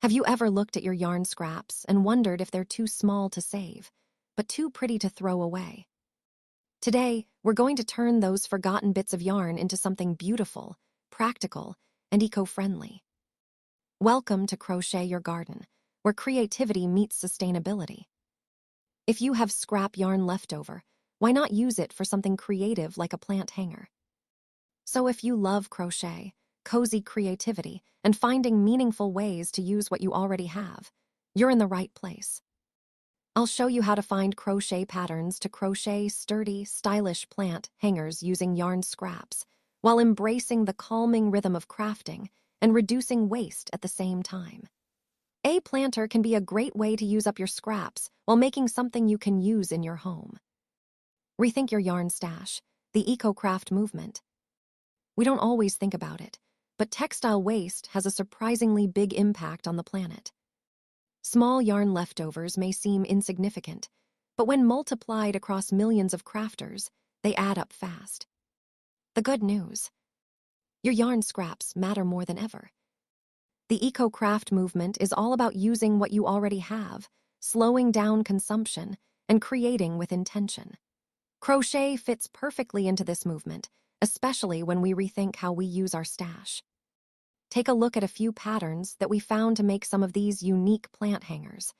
Have you ever looked at your yarn scraps and wondered if they're too small to save, but too pretty to throw away? Today, we're going to turn those forgotten bits of yarn into something beautiful, practical, and eco-friendly. Welcome to Crochet Your Garden, where creativity meets sustainability. If you have scrap yarn left over, why not use it for something creative like a plant hanger? So if you love crochet, cozy creativity, and finding meaningful ways to use what you already have, you're in the right place. I'll show you how to find crochet patterns to crochet sturdy, stylish plant hangers using yarn scraps, while embracing the calming rhythm of crafting and reducing waste at the same time. A planter can be a great way to use up your scraps while making something you can use in your home. Rethink your yarn stash, the eco-craft movement. We don't always think about it, but textile waste has a surprisingly big impact on the planet. Small yarn leftovers may seem insignificant, but when multiplied across millions of crafters, they add up fast. The good news: your yarn scraps matter more than ever. The eco-craft movement is all about using what you already have, slowing down consumption, and creating with intention. Crochet fits perfectly into this movement, especially when we rethink how we use our stash. Take a look at a few patterns that we found to make some of these unique plant hangers.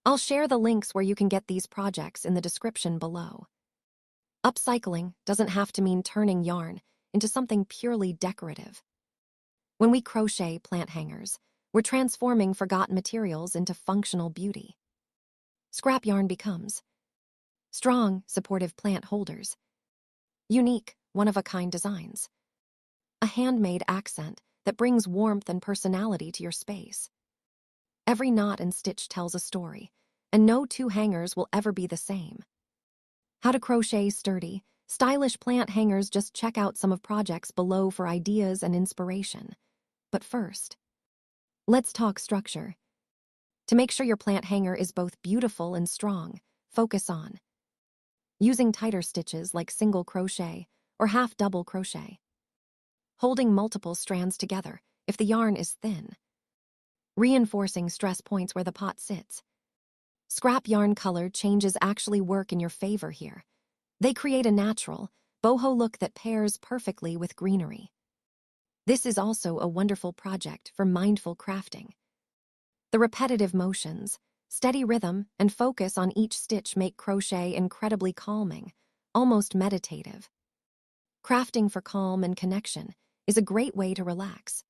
I'll share the links where you can get these projects in the description below. Upcycling doesn't have to mean turning yarn into something purely decorative. When we crochet plant hangers, we're transforming forgotten materials into functional beauty. Scrap yarn becomes strong, supportive plant holders, unique, one-of-a-kind designs, a handmade accent that brings warmth and personality to your space. Every knot and stitch tells a story, and no two hangers will ever be the same. How to crochet sturdy, stylish plant hangers? Just check out some of projects below for ideas and inspiration. But first, let's talk structure. To make sure your plant hanger is both beautiful and strong, focus on using tighter stitches like single crochet or half double crochet, holding multiple strands together if the yarn is thin, reinforcing stress points where the pot sits. Scrap yarn color changes actually work in your favor here. They create a natural, boho look that pairs perfectly with greenery. This is also a wonderful project for mindful crafting. The repetitive motions, steady rhythm, and focus on each stitch make crochet incredibly calming, almost meditative. Crafting for calm and connection is a great way to relax.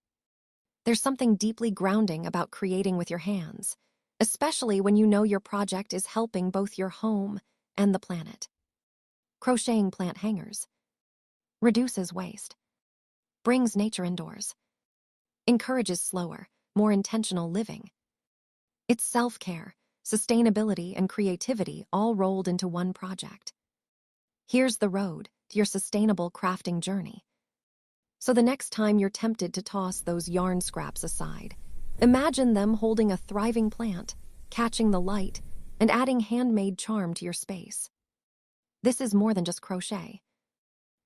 There's something deeply grounding about creating with your hands, especially when you know your project is helping both your home and the planet. Crocheting plant hangers reduces waste, brings nature indoors, encourages slower, more intentional living. It's self-care, sustainability, and creativity all rolled into one project. Here's the road to your sustainable crafting journey. So the next time you're tempted to toss those yarn scraps aside, imagine them holding a thriving plant, catching the light, and adding handmade charm to your space. This is more than just crochet.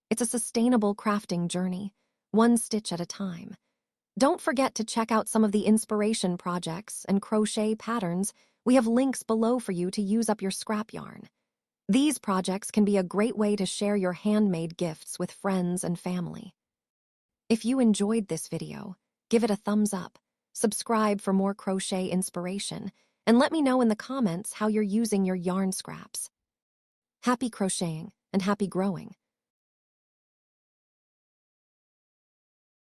It's a sustainable crafting journey, one stitch at a time. Don't forget to check out some of the inspiration projects and crochet patterns. We have links below for you to use up your scrap yarn. These projects can be a great way to share your handmade gifts with friends and family. If you enjoyed this video, give it a thumbs up, subscribe for more crochet inspiration, and let me know in the comments how you're using your yarn scraps. Happy crocheting and happy growing!